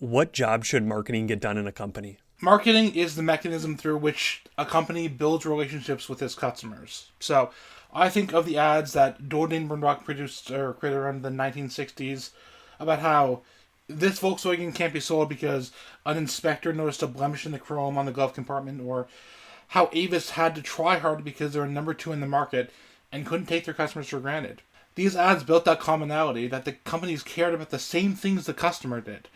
What job should marketing get done in a company? Marketing is the mechanism through which a company builds relationships with its customers. So I think of the ads that Doreen Burnrock produced or created around the 1960s about how this Volkswagen can't be sold because an inspector noticed a blemish in the chrome on the glove compartment, or how Avis had to try hard because they were number two in the market and couldn't take their customers for granted. These ads built that commonality that the companies cared about the same things the customer did,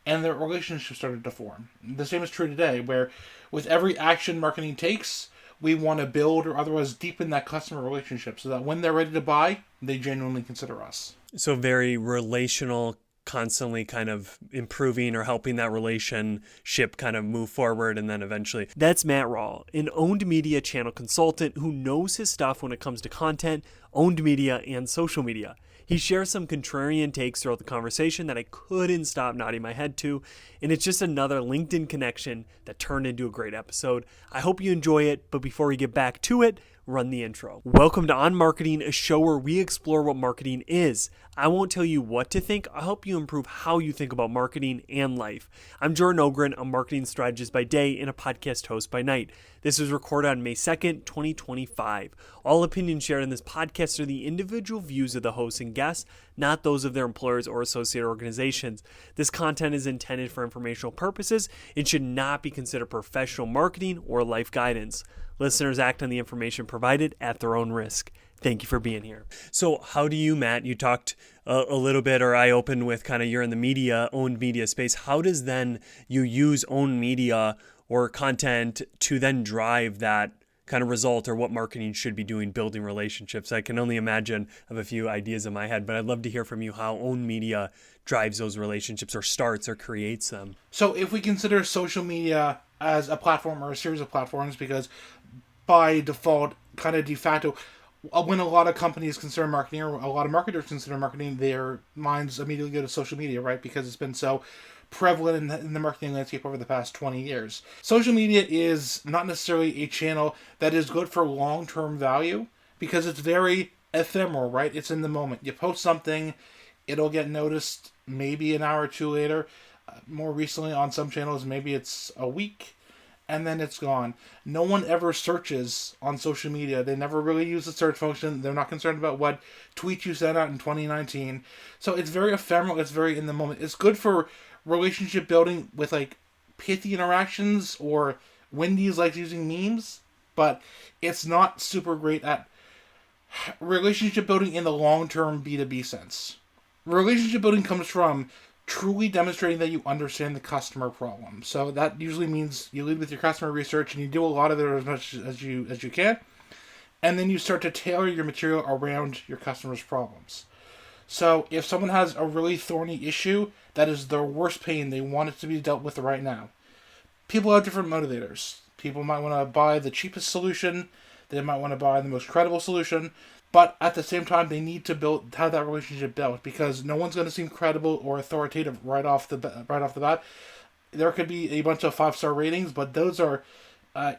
and their relationship started to form. The same is true today, where with every action marketing takes, we want to build or otherwise deepen that customer relationship so that when they're ready to buy, they genuinely consider us. So very relational, constantly kind of improving or helping that relationship kind of move forward and then eventually. That's Matt Rawle, an owned media channel consultant who knows his stuff when it comes to content, owned media, and social media. He shares some contrarian takes throughout the conversation that I couldn't stop nodding my head to, and it's just another LinkedIn connection that turned into a great episode. I hope you enjoy it, but before we get back to it, run the intro. Welcome to On Marketing, a show where we explore what marketing is. I won't tell you what to think, I'll help you improve how you think about marketing and life. I'm Jordan Ogren, a marketing strategist by day and a podcast host by night. This was recorded on May 2nd, 2025. All opinions shared in this podcast are the individual views of the hosts and guests, not those of their employers or associated organizations. This content is intended for informational purposes and should not be considered professional marketing or life guidance. Listeners act on the information provided at their own risk. Thank you for being here. So how do you, Matt, you talked a little bit, or I opened with kind of you're in the media, owned media space. How does then you use owned media or content to then drive that kind of result, or what marketing should be doing, building relationships? I can only imagine of a few ideas in my head, but I'd love to hear from you how owned media drives those relationships or starts or creates them. So if we consider social media as a platform or a series of platforms, because by default, kind of de facto, when a lot of companies consider marketing or a lot of marketers consider marketing, their minds immediately go to social media, right? Because it's been so prevalent in the marketing landscape over the past 20 years. Social media is not necessarily a channel that is good for long-term value because it's very ephemeral, right? It's in the moment. You post something, it'll get noticed maybe an hour or two later. More recently on some channels, maybe it's a week, and then it's gone. No one ever searches on social media. They never really use the search function. They're not concerned about what tweet you sent out in 2019. So it's very ephemeral. It's very in the moment. It's good for relationship building with like pithy interactions, or Wendy's likes using memes, but it's not super great at relationship building in the long-term B2B sense. Relationship building comes from truly demonstrating that you understand the customer problem. So that usually means you lead with your customer research and you do a lot of it as much as you can, and then you start to tailor your material around your customer's problems. So if someone has a really thorny issue that is their worst pain, they want it to be dealt with right now. People have different motivators. People might want to buy the cheapest solution. They might want to buy the most credible solution. But at the same time, they need to have that relationship built, because no one's going to seem credible or authoritative right off the bat. There could be a bunch of 5-star ratings, but those are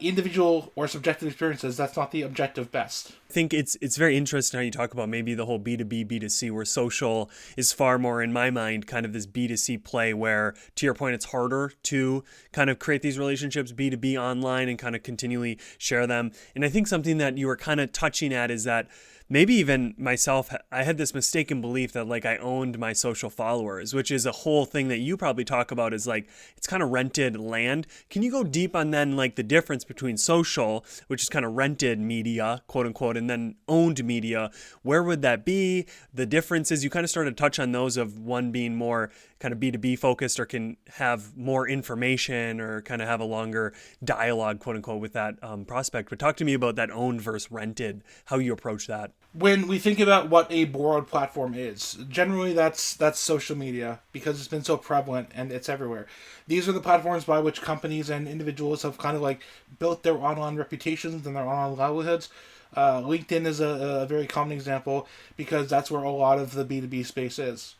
individual or subjective experiences. That's not the objective best. I think it's very interesting how you talk about maybe the whole B2B, B2C, where social is far more, in my mind, kind of this B2C play where, to your point, it's harder to kind of create these relationships B2B online and kind of continually share them. And I think something that you were kind of touching at is that maybe even myself, I had this mistaken belief that like I owned my social followers, which is a whole thing that you probably talk about, is like it's kind of rented land. Can you go deep on then like the difference between social, which is kind of rented media, quote unquote, and then owned media? Where would that be? The differences, you kind of started to touch on those, of one being more kind of B2B focused or can have more information or kind of have a longer dialogue, quote unquote, with that prospect. But talk to me about that owned versus rented, how you approach that. When we think about what a borrowed platform is, generally that's social media, because it's been so prevalent and it's everywhere. These are the platforms by which companies and individuals have kind of like built their online reputations and their online livelihoods. LinkedIn is a very common example, because that's where a lot of the B2B space is.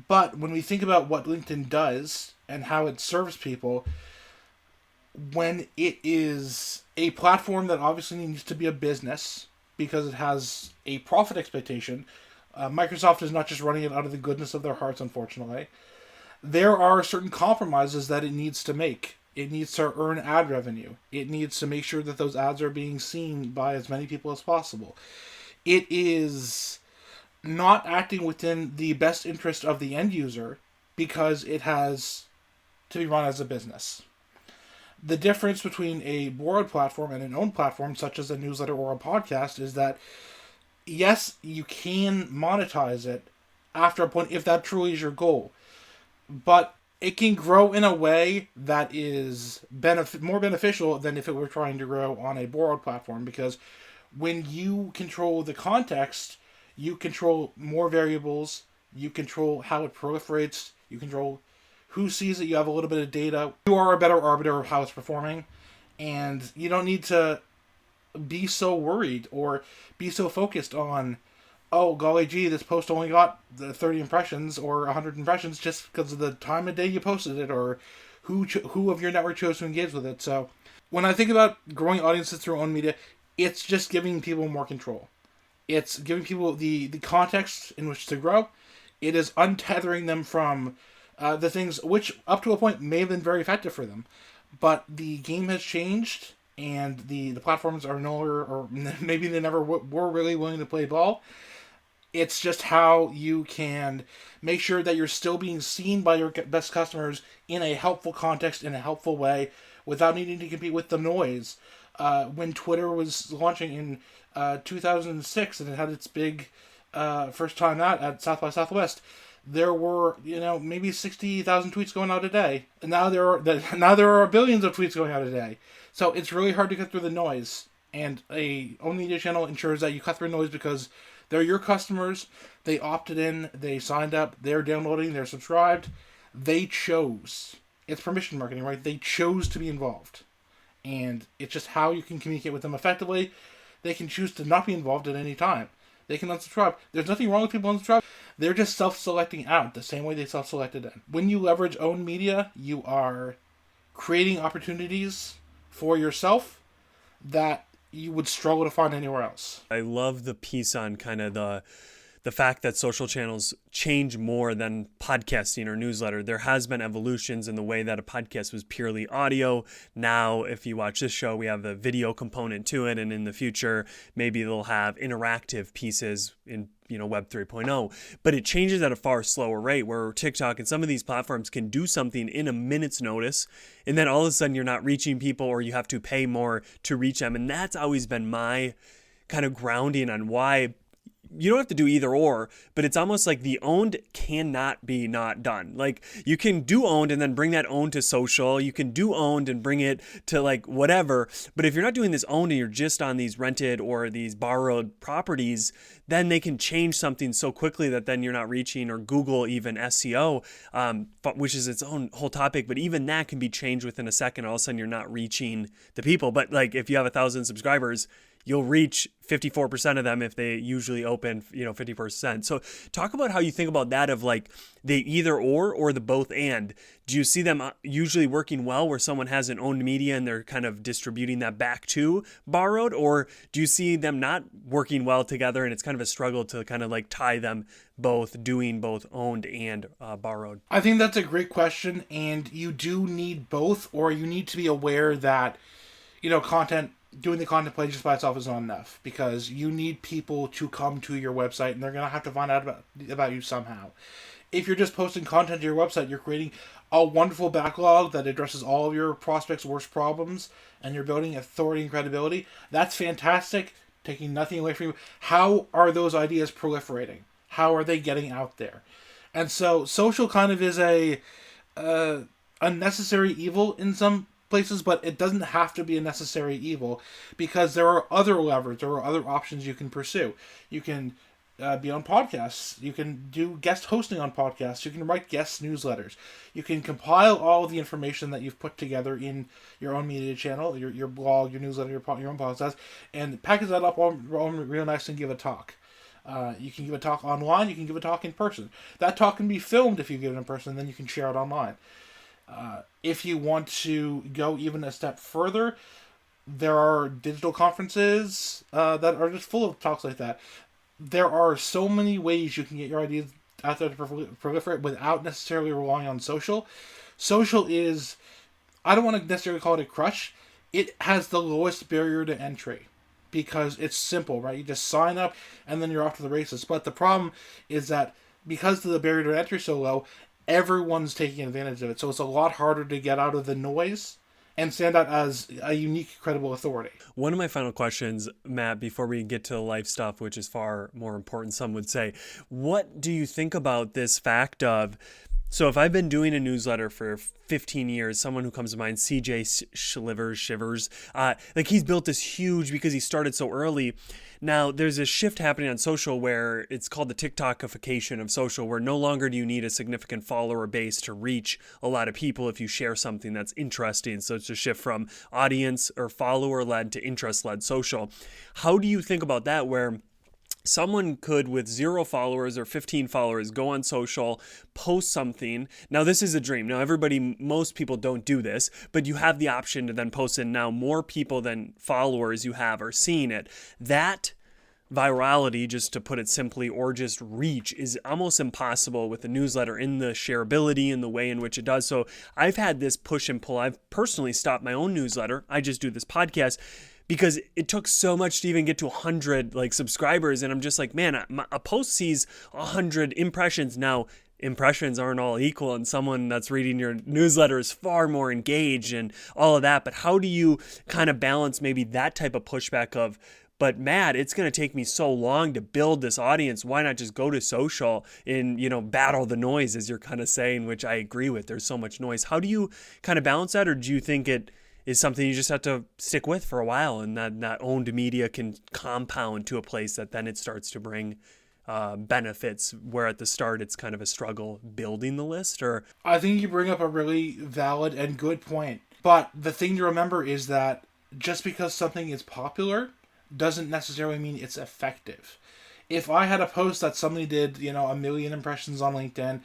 But when we think about what LinkedIn does and how it serves people, when it is a platform that obviously needs to be a business because it has a profit expectation, Microsoft is not just running it out of the goodness of their hearts, unfortunately. there are certain compromises that it needs to make. It needs to earn ad revenue. It needs to make sure that those ads are being seen by as many people as possible. It is not acting within the best interest of the end user because it has to be run as a business. The difference between a borrowed platform and an owned platform, such as a newsletter or a podcast, is that yes, you can monetize it after a point if that truly is your goal, but it can grow in a way that is more beneficial than if it were trying to grow on a borrowed platform, because when you control the context, you control more variables, you control how it proliferates, you control who sees it, you have a little bit of data. You are a better arbiter of how it's performing, and you don't need to be so worried or be so focused on, oh, golly gee, this post only got the 30 impressions or 100 impressions just because of the time of day you posted it, or who of your network chose to engage with it. So when I think about growing audiences through own media, it's just giving people more control. It's giving people the context in which to grow. It is untethering them from the things which, up to a point, may have been very effective for them. But the game has changed, and the platforms are no longer, or maybe they never were really willing to play ball. It's just how you can make sure that you're still being seen by your best customers in a helpful context, in a helpful way, without needing to compete with the noise. When Twitter was launching in 2006, and it had its big first time out at South by Southwest, there were maybe 60,000 tweets going out a day, and now there are billions of tweets going out a day. So it's really hard to cut through the noise, and a own media channel ensures that you cut through noise because they're your customers. They opted in, they signed up, they're downloading, they're subscribed. They chose. It's permission marketing, right? They chose to be involved, and it's just how you can communicate with them effectively. They can choose to not be involved at any time. They can unsubscribe. There's nothing wrong with people unsubscribe. They're just self-selecting out the same way they self-selected in. When you leverage own media, you are creating opportunities for yourself that you would struggle to find anywhere else. I love the piece on kind of the fact that social channels change more than podcasting or newsletter. There has been evolutions in the way that a podcast was purely audio. Now, if you watch this show, we have a video component to it. And in the future, maybe they'll have interactive pieces in Web 3.0. But it changes at a far slower rate, where TikTok and some of these platforms can do something in a minute's notice. And then all of a sudden you're not reaching people, or you have to pay more to reach them. And that's always been my kind of grounding on why you don't have to do either or, but it's almost like the owned cannot be not done. Like, you can do owned and then bring that owned to social. You can do owned and bring it to like whatever. But if you're not doing this owned and you're just on these rented or these borrowed properties, then they can change something so quickly that then you're not reaching, or Google even SEO, which is its own whole topic. But even that can be changed within a second. All of a sudden you're not reaching the people. But like, if you have 1,000 subscribers, you'll reach 54% of them if they usually open, 50%. So talk about how you think about that, of like the either or the both and. Do you see them usually working well where someone has an owned media and they're kind of distributing that back to borrowed? Or do you see them not working well together and it's kind of a struggle to kind of like tie them both, doing both owned and borrowed? I think that's a great question, and you do need both, or you need to be aware that, doing the content play just by itself is not enough, because you need people to come to your website, and they're going to have to find out about you somehow. If you're just posting content to your website, you're creating a wonderful backlog that addresses all of your prospects' worst problems, and you're building authority and credibility. That's fantastic, taking nothing away from you. How are those ideas proliferating? How are they getting out there? And so social kind of is a unnecessary evil in some places, but it doesn't have to be a necessary evil, because there are other levers, there are other options you can pursue. You can be on podcasts, you can do guest hosting on podcasts, you can write guest newsletters, you can compile all the information that you've put together in your own media channel, your blog, your newsletter, your own podcast, and package that up all real nice and give a talk. You can give a talk online, you can give a talk in person. That talk can be filmed if you give it in person, then you can share it online. If you want to go even a step further, there are digital conferences that are just full of talks like that. There are so many ways you can get your ideas out there to proliferate without necessarily relying on social. Social is, I don't want to necessarily call it a crush. It has the lowest barrier to entry because it's simple, right? You just sign up and then you're off to the races. But the problem is that because the barrier to entry is so low, everyone's taking advantage of it. So it's a lot harder to get out of the noise and stand out as a unique, credible authority. One of my final questions, Matt, before we get to life stuff, which is far more important, some would say, what do you think about this fact of, so if I've been doing a newsletter for 15 years, someone who comes to mind, CJ Shivers, like he's built this huge, because he started so early. Now, there's a shift happening on social where it's called the TikTokification of social, where no longer do you need a significant follower base to reach a lot of people if you share something that's interesting. So it's a shift from audience or follower-led to interest-led social. How do you think about that, where someone could, with 0 followers or 15 followers, go on social, post something? Now, this is a dream. Now, most people don't do this, but you have the option to then post it. Now, more people than followers you have are seeing it. That virality, just to put it simply, or just reach, is almost impossible with a newsletter in the shareability and the way in which it does. So I've had this push and pull. I've personally stopped my own newsletter. I just do this podcast because it took so much to even get to 100 subscribers. And I'm just like, man, a post sees 100 impressions. Now, impressions aren't all equal, and someone that's reading your newsletter is far more engaged and all of that. But how do you kind of balance maybe that type of pushback of, but Matt, it's going to take me so long to build this audience. Why not just go to social and, battle the noise, as you're kind of saying, which I agree with. There's so much noise. How do you kind of balance that? Or do you think it is something you just have to stick with for a while, and that owned media can compound to a place that then it starts to bring benefits, where at the start it's kind of a struggle building the list? Or I think you bring up a really valid and good point. But the thing to remember is that just because something is popular doesn't necessarily mean it's effective. If I had a post that somebody did, 1 million impressions on LinkedIn,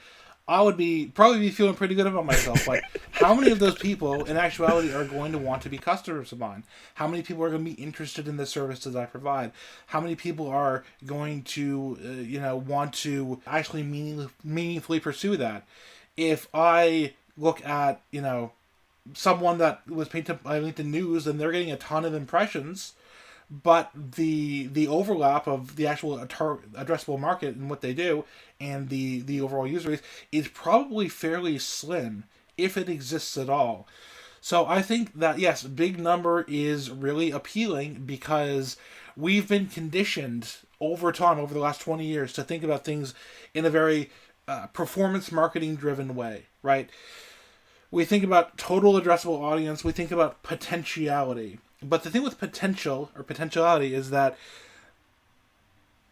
I would probably be feeling pretty good about myself. But how many of those people, in actuality, are going to want to be customers of mine? How many people are going to be interested in the services I provide? How many people are going to, want to actually meaningfully pursue that? If I look at, someone that was painted by LinkedIn News and they're getting a ton of impressions, but the overlap of the actual addressable market and what they do and the overall user base is probably fairly slim, if it exists at all. So I think that, yes, big number is really appealing because we've been conditioned over time, over the last 20 years, to think about things in a very performance marketing driven way, right? We think about total addressable audience, we think about potentiality. But the thing with potential or potentiality is that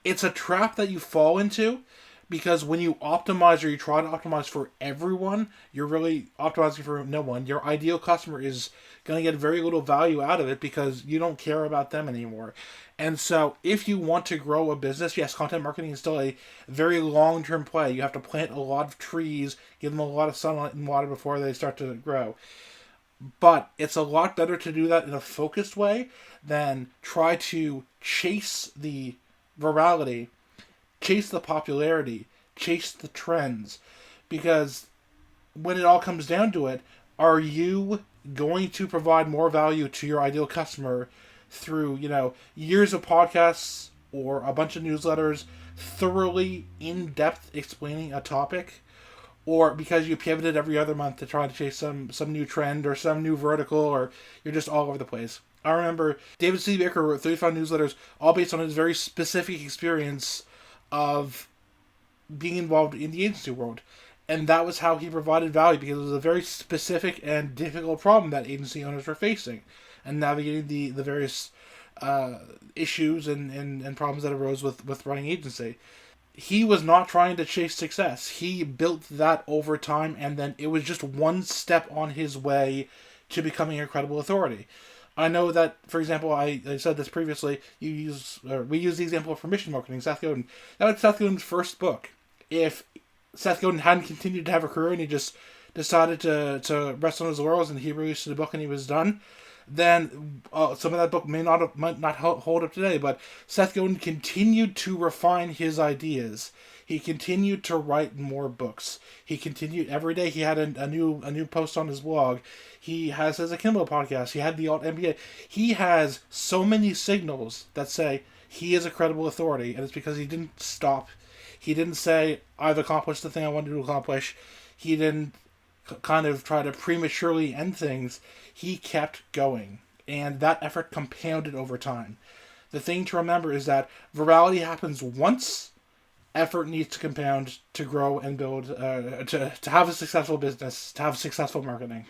it's a trap that you fall into, because when you optimize or you try to optimize for everyone, you're really optimizing for no one. Your ideal customer is going to get very little value out of it because you don't care about them anymore. And so if you want to grow a business, yes, content marketing is still a very long-term play. You have to plant a lot of trees, give them a lot of sunlight and water before they start to grow. But it's a lot better to do that in a focused way than try to chase the virality, chase the popularity, chase the trends. Because when it all comes down to it, are you going to provide more value to your ideal customer through, years of podcasts or a bunch of newsletters, thoroughly in-depth explaining a topic? Or because you pivoted every other month to try to chase some new trend or some new vertical, or you're just all over the place? I remember David C. Baker wrote 35 newsletters, all based on his very specific experience of being involved in the agency world. And that was how he provided value, because it was a very specific and difficult problem that agency owners were facing, and navigating the various issues and problems that arose with running agency. He was not trying to chase success. He built that over time, and then it was just one step on his way to becoming a credible authority. I know that, for example, I said this previously, we use the example of permission marketing, Seth Godin. That was Seth Godin's first book. If Seth Godin hadn't continued to have a career and he just decided to rest on his laurels and he released the book and he was done, then some of that book might not hold up today. But Seth Godin continued to refine his ideas. He continued to write more books. He continued every day. He had a new post on his blog. He has his Akimbo podcast. He had the Alt MBA. He has so many signals that say he is a credible authority, and it's because he didn't stop. He didn't say, I've accomplished the thing I wanted to accomplish. He didn't kind of try to prematurely end things. He kept going, and that effort compounded over time. The thing to remember is that virality happens once. Effort needs to compound to grow and build, to have a successful business, to have successful marketing.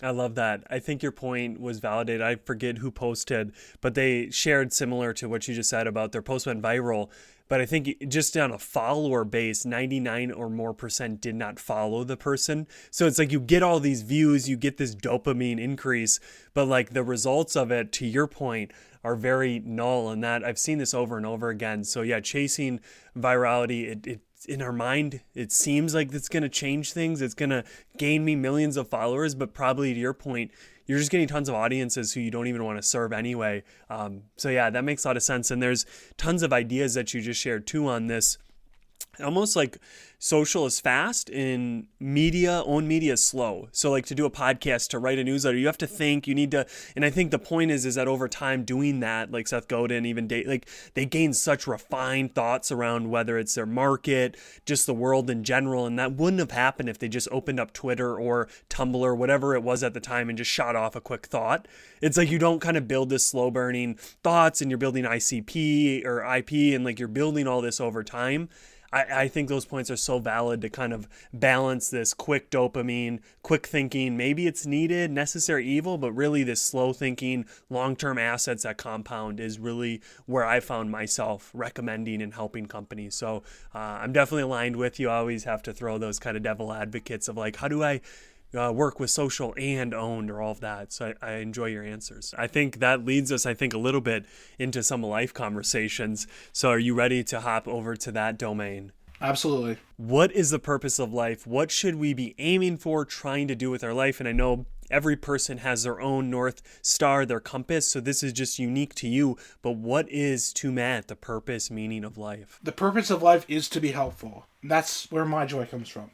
I love that. I think your point was validated. I forget who posted, but they shared similar to what you just said about their post went viral. But I think just on a follower base, 99 or more % did not follow the person. So it's like you get all these views, you get this dopamine increase, but like the results of it, to your point, are very null. And that I've seen this over and over again. So yeah, chasing virality, it in our mind, it seems like it's going to change things. It's going to gain me millions of followers, but probably to your point, you're just getting tons of audiences who you don't even want to serve anyway. So yeah, that makes a lot of sense. And there's tons of ideas that you just shared too on this. Almost like social is fast and owned media is slow. So like to do a podcast, to write a newsletter, you have to think, you need to, and I think the point is that over time doing that, like Seth Godin, even they gain such refined thoughts around whether it's their market, just the world in general. And that wouldn't have happened if they just opened up Twitter or Tumblr, whatever it was at the time, and just shot off a quick thought. It's like you don't kind of build this slow burning thoughts and you're building ICP or IP and like you're building all this over time. I think those points are so valid to kind of balance this quick dopamine, quick thinking. Maybe it's needed, necessary evil, but really this slow thinking, long-term assets that compound is really where I found myself recommending and helping companies. So I'm definitely aligned with you. I always have to throw those kind of devil advocates of like, how do I work with social and owned or all of that. So I enjoy your answers. I think that leads us, a little bit into some life conversations. So are you ready to hop over to that domain? Absolutely. What is the purpose of life? What should we be aiming for, trying to do with our life? And I know every person has their own North Star, their compass. So this is just unique to you. But what is, to Matt, the purpose, meaning of life? The purpose of life is to be helpful. That's where my joy comes from.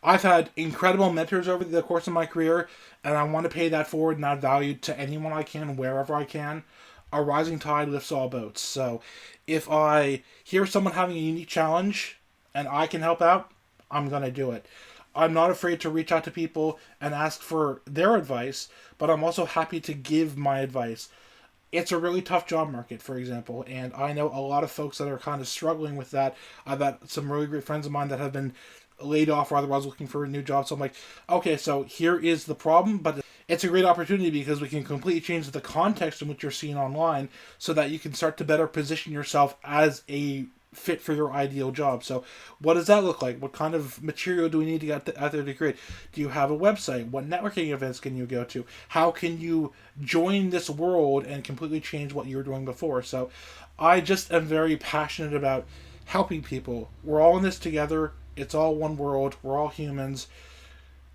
I've had incredible mentors over the course of my career, and I want to pay that forward and add value to anyone I can, wherever I can. A rising tide lifts all boats. So if I hear someone having a unique challenge and I can help out, I'm going to do it. I'm not afraid to reach out to people and ask for their advice, but I'm also happy to give my advice. It's a really tough job market, for example, and I know a lot of folks that are kind of struggling with that. I've had some really great friends of mine that have been laid off or otherwise looking for a new job. So I'm like, okay, so here is the problem, but it's a great opportunity because we can completely change the context in which you're seeing online so that you can start to better position yourself as a fit for your ideal job. So what does that look like? What kind of material do we need to get out there to create? Do you have a website? What networking events can you go to? How can you join this world and completely change what you were doing before? So I just am very passionate about helping people. We're all in this together. It's all one world. We're all humans.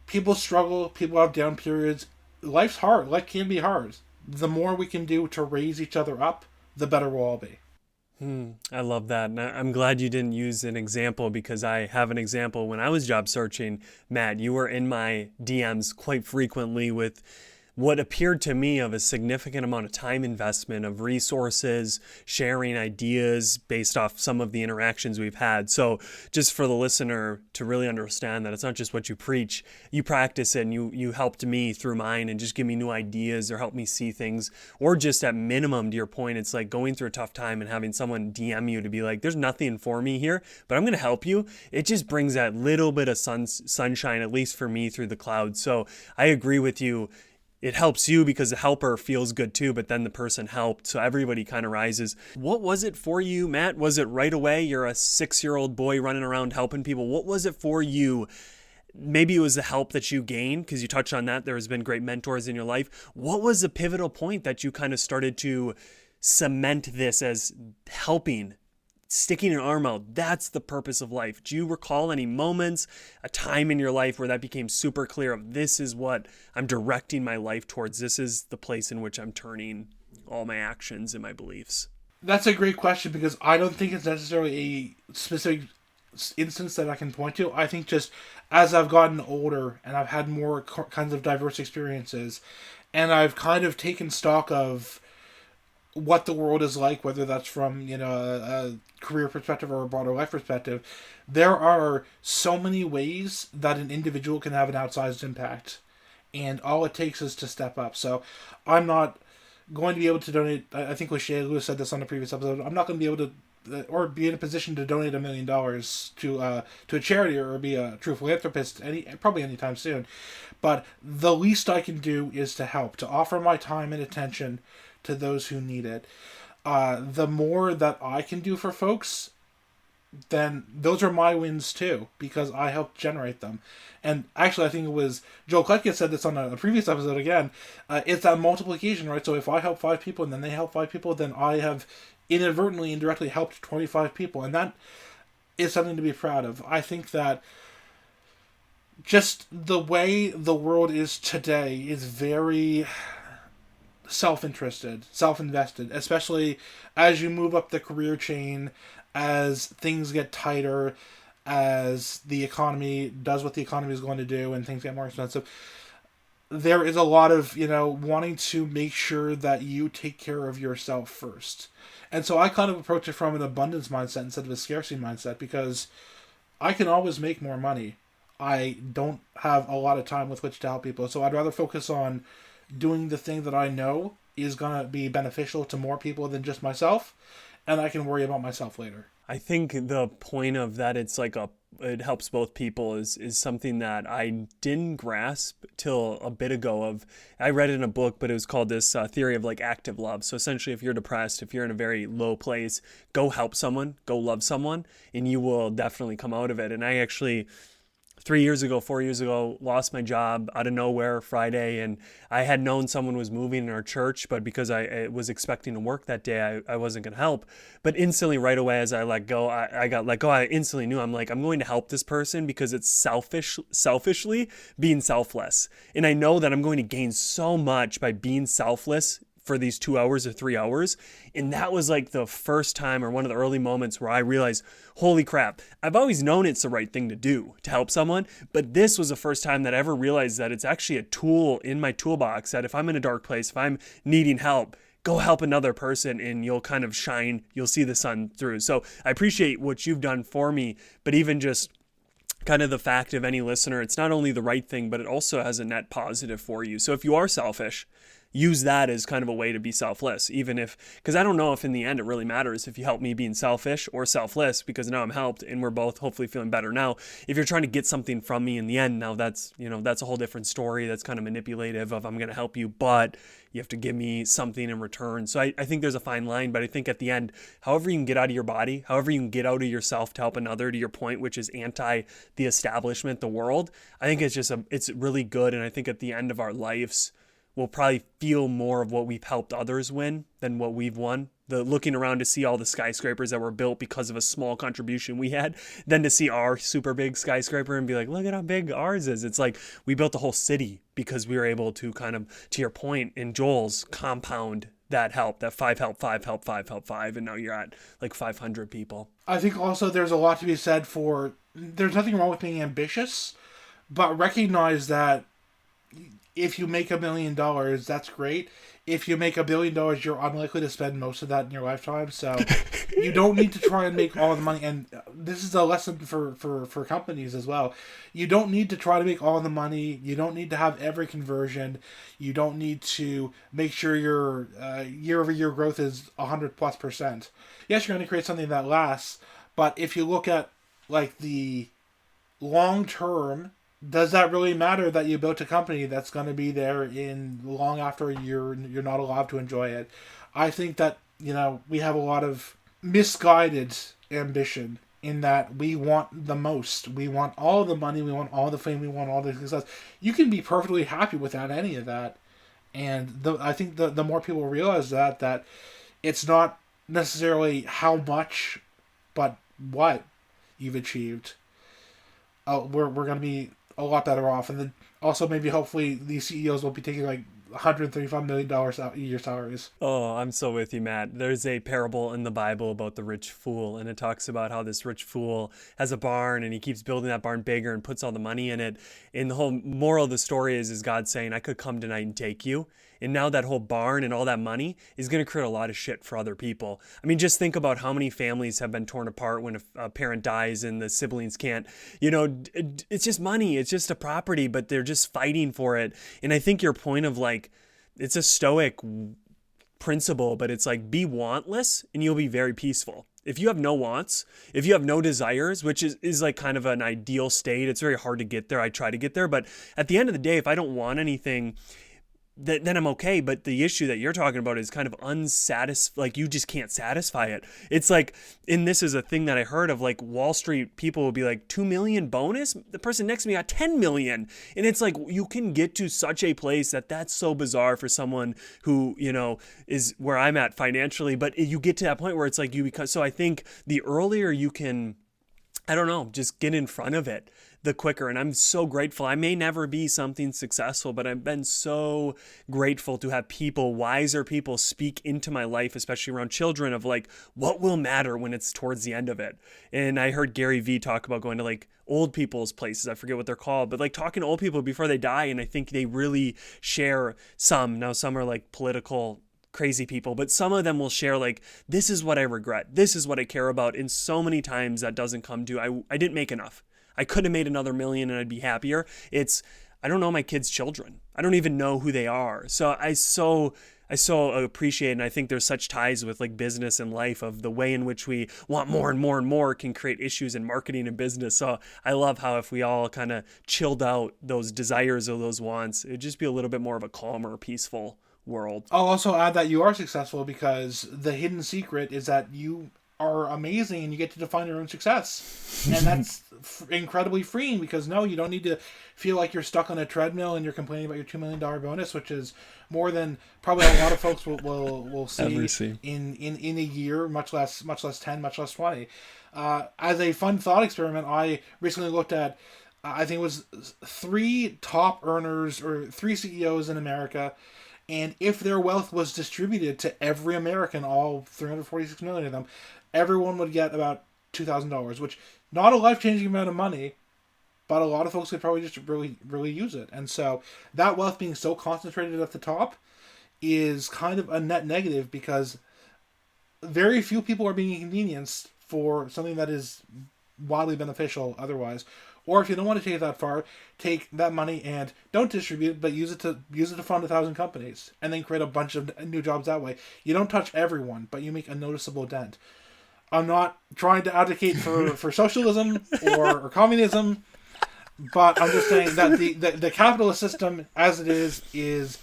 People struggle. People have down periods. Life's hard. Life can be hard. The more we can do to raise each other up, the better we'll all be. I love that. And I'm glad you didn't use an example because I have an example. When I was job searching, Matt, you were in my DMs quite frequently with what appeared to me of a significant amount of time investment of resources, sharing ideas based off some of the interactions we've had. So just for the listener to really understand that it's not just what you preach, you practice it and you helped me through mine and just give me new ideas or help me see things. Or just at minimum, to your point, it's like going through a tough time and having someone DM you to be like, there's nothing for me here, but I'm going to help you. It just brings that little bit of sunshine, at least for me, through the clouds. So I agree with you. It helps you because the helper feels good too, but then the person helped. So everybody kind of rises. What was it for you, Matt? Was it right away? You're a 6-year-old boy running around helping people. What was it for you? Maybe it was the help that you gained because you touched on that. There has been great mentors in your life. What was the pivotal point that you kind of started to cement this as helping, sticking an arm out? That's the purpose of life. Do you recall any moments, a time in your life where that became super clear of this is what I'm directing my life towards? This is the place in which I'm turning all my actions and my beliefs. That's a great question because I don't think it's necessarily a specific instance that I can point to. I think just as I've gotten older and I've had more kinds of diverse experiences, and I've kind of taken stock of what the world is like, whether that's from a career perspective or a broader life perspective, there are so many ways that an individual can have an outsized impact, and all it takes is to step up. So, I'm not going to be able to donate. I think Lewis said this on the previous episode. I'm not going to be able to. Or be in a position to donate $1 million to a charity or be a true philanthropist probably anytime soon, but the least I can do is to help, to offer my time and attention to those who need it. The more that I can do for folks, then those are my wins too, because I helped generate them. And actually, I think it was Joel Kletka said this on a previous episode again. It's that multiplication, right? So if I help 5 people and then they help 5 people, then I have inadvertently, indirectly helped 25 people. And that is something to be proud of. I think that just the way the world is today is very self-interested, self-invested, especially as you move up the career chain, as things get tighter, as the economy does what the economy is going to do and things get more expensive. There is a lot of, wanting to make sure that you take care of yourself first. And so I kind of approach it from an abundance mindset instead of a scarcity mindset, because I can always make more money. I don't have a lot of time with which to help people. So I'd rather focus on doing the thing that I know is going to be beneficial to more people than just myself, and I can worry about myself later. I think the point of that, it helps both people is something that I didn't grasp till a bit ago. I read it in a book, but it was called this theory of like active love. So essentially, if you're depressed, if you're in a very low place, go help someone, go love someone, and you will definitely come out of it. And I actually 4 years ago, lost my job out of nowhere Friday, and I had known someone was moving in our church, but because I was expecting to work that day, I wasn't going to help. But instantly, right away, as I let go, I got let go. I instantly knew, I'm going to help this person because it's selfishly being selfless. And I know that I'm going to gain so much by being selfless for these 2 hours or 3 hours. And that was like the first time, or one of the early moments, where I realized, holy crap, I've always known it's the right thing to do to help someone, but this was the first time that I ever realized that it's actually a tool in my toolbox, that if I'm in a dark place, if I'm needing help, go help another person and you'll kind of shine, you'll see the sun through. So I appreciate what you've done for me, but even just kind of the fact of any listener, it's not only the right thing, but it also has a net positive for you. So if you are selfish, use that as kind of a way to be selfless, even if, because I don't know if in the end it really matters if you help me being selfish or selfless, because now I'm helped and we're both hopefully feeling better. Now, if you're trying to get something from me in the end, now that's a whole different story. That's kind of manipulative of, I'm going to help you, but you have to give me something in return. So I think there's a fine line, but I think at the end, however you can get out of your body, however you can get out of yourself to help another, to your point, which is anti the establishment, the world, I think it's really good. And I think at the end of our lives, we'll probably feel more of what we've helped others win than what we've won. The looking around to see all the skyscrapers that were built because of a small contribution we had, than to see our super big skyscraper and be like, look at how big ours is. It's like we built a whole city because we were able to kind of, to your point, in Joel's, compound that help, that 5 help 5 help 5 help 5, and now you're at like 500 people. I think also there's a lot to be said for, there's nothing wrong with being ambitious, but recognize that if you make $1 million, that's great. If you make $1 billion, you're unlikely to spend most of that in your lifetime. So you don't need to try and make all the money. And this is a lesson for companies as well. You don't need to try to make all the money. You don't need to have every conversion. You don't need to make sure your year-over-year growth is 100+%. Yes, you're going to create something that lasts. But if you look at like the long term, does that really matter that you built a company that's going to be there in long after you're not allowed to enjoy it? I think that, we have a lot of misguided ambition in that we want the most. We want all the money, we want all the fame, we want all the success. You can be perfectly happy without any of that. And I think the more people realize that it's not necessarily how much, but what you've achieved. We're going to be a lot better off. And then also maybe hopefully these CEOs will be taking like $135 million a year salaries. Oh, I'm so with you, Matt. There's a parable in the Bible about the rich fool, and it talks about how this rich fool has a barn and he keeps building that barn bigger and puts all the money in it. And the whole moral of the story is God saying, I could come tonight and take you. And now that whole barn and all that money is going to create a lot of shit for other people. I mean, just think about how many families have been torn apart when a parent dies and the siblings can't, it's just money. It's just a property, but they're just fighting for it. And I think your point of like, it's a stoic principle, but it's like be wantless and you'll be very peaceful. If you have no wants, if you have no desires, which is like kind of an ideal state, it's very hard to get there. I try to get there, but at the end of the day, if I don't want anything, then I'm okay. But the issue that you're talking about is kind of unsatisfied. Like you just can't satisfy it. It's like, and this is a thing that I heard of, like Wall Street people will be like 2 million bonus. The person next to me got 10 million. And it's like, you can get to such a place that's so bizarre for someone who, is where I'm at financially, but you get to that point where it's like so I think the earlier you can, I don't know, just get in front of it, the quicker. And I'm so grateful. I may never be something successful, but I've been so grateful to have people, wiser people, speak into my life, especially around children, of like, what will matter when it's towards the end of it. And I heard Gary Vee talk about going to like old people's places. I forget what they're called, but like talking to old people before they die. And I think they really share some are like political crazy people, but some of them will share like, this is what I regret. This is what I care about. And so many times that doesn't come to, I didn't make enough. I could have made another million and I'd be happier. I don't know my kids' children. I don't even know who they are. So I so appreciate, and I think there's such ties with like business and life of the way in which we want more and more and more can create issues in marketing and business. So I love how if we all kind of chilled out those desires or those wants, it'd just be a little bit more of a calmer, peaceful world. I'll also add that you are successful because the hidden secret is that you are amazing and you get to define your own success. And that's incredibly freeing because you don't need to feel like you're stuck on a treadmill and you're complaining about your $2 million bonus, which is more than probably a lot of folks will see in a year, much less 10, much less 20. As a fun thought experiment, I recently looked at, I think it was 3 top earners or 3 CEOs in America. And if their wealth was distributed to every American, all 346 million of them, everyone would get about $2,000, which not a life-changing amount of money, but a lot of folks could probably just really, really use it. And so that wealth being so concentrated at the top is kind of a net negative because very few people are being inconvenienced for something that is widely beneficial otherwise. Or if you don't want to take it that far, take that money and don't distribute it, but use it to fund 1,000 companies and then create a bunch of new jobs that way. You don't touch everyone, but you make a noticeable dent. I'm not trying to advocate for socialism or communism, but I'm just saying that the capitalist system as it is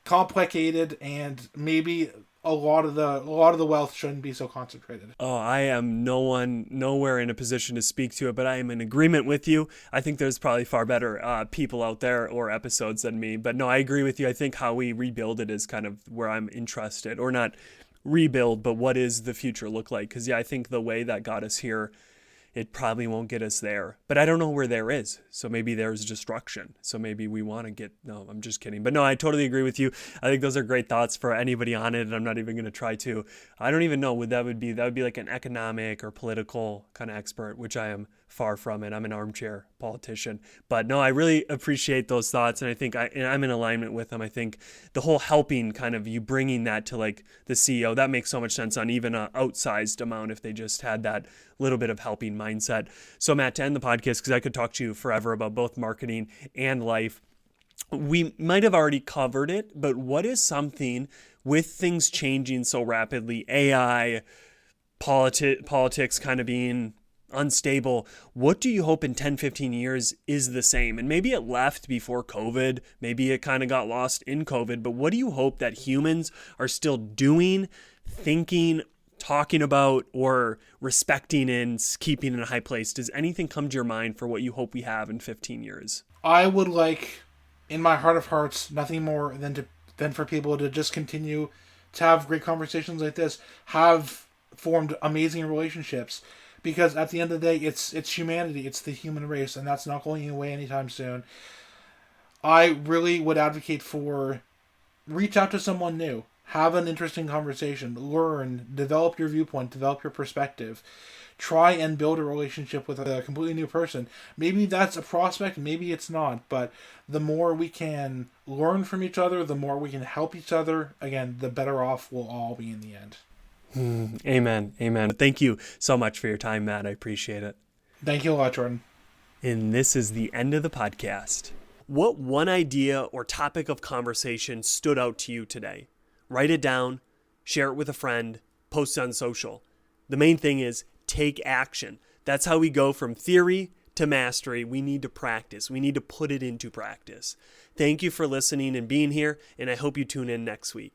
complicated and maybe a lot of the wealth shouldn't be so concentrated. Oh, I am nowhere in a position to speak to it, but I am in agreement with you. I think there's probably far better people out there or episodes than me. But no, I agree with you. I think how we rebuild it is kind of where I'm interested, or not rebuild, but what does the future look like? Because I think the way that got us here, it probably won't get us there. But I don't know where there is. So maybe there's destruction. So maybe we want to get... No, I'm just kidding. But no, I totally agree with you. I think those are great thoughts for anybody on it. And I'm not even going to try to. I don't even know what that would be. That would be like an economic or political kind of expert, which I am far from it. I'm an armchair politician. But no, I really appreciate those thoughts. And I think I'm in alignment with them. I think the whole helping kind of you bringing that to like the CEO, that makes so much sense on even an outsized amount if they just had that little bit of helping mindset. So Matt, to end the podcast, because I could talk to you forever about both marketing and life, we might have already covered it, but what is something with things changing so rapidly, AI, politics kind of being unstable, what do you hope in 10, 15 years is the same? And maybe it left before COVID, maybe it kind of got lost in COVID, but what do you hope that humans are still doing, thinking, talking about, or respecting and keeping in a high place? Does anything come to your mind for what you hope we have in 15 years? I would like, in my heart of hearts, nothing more than for people to just continue to have great conversations like this, have formed amazing relationships, because at the end of the day, it's humanity, it's the human race, and that's not going away anytime soon. I really would advocate for reach out to someone new. Have an interesting conversation. Learn. Develop your viewpoint. Develop your perspective. Try and build a relationship with a completely new person. Maybe that's a prospect, maybe it's not. But the more we can learn from each other, the more we can help each other, again, the better off we'll all be in the end. Amen. Amen. Thank you so much for your time, Matt. I appreciate it. Thank you a lot, Jordan. And this is the end of the podcast. What one idea or topic of conversation stood out to you today? Write it down, share it with a friend, post it on social. The main thing is take action. That's how we go from theory to mastery. We need to practice. We need to put it into practice. Thank you for listening and being here, and I hope you tune in next week.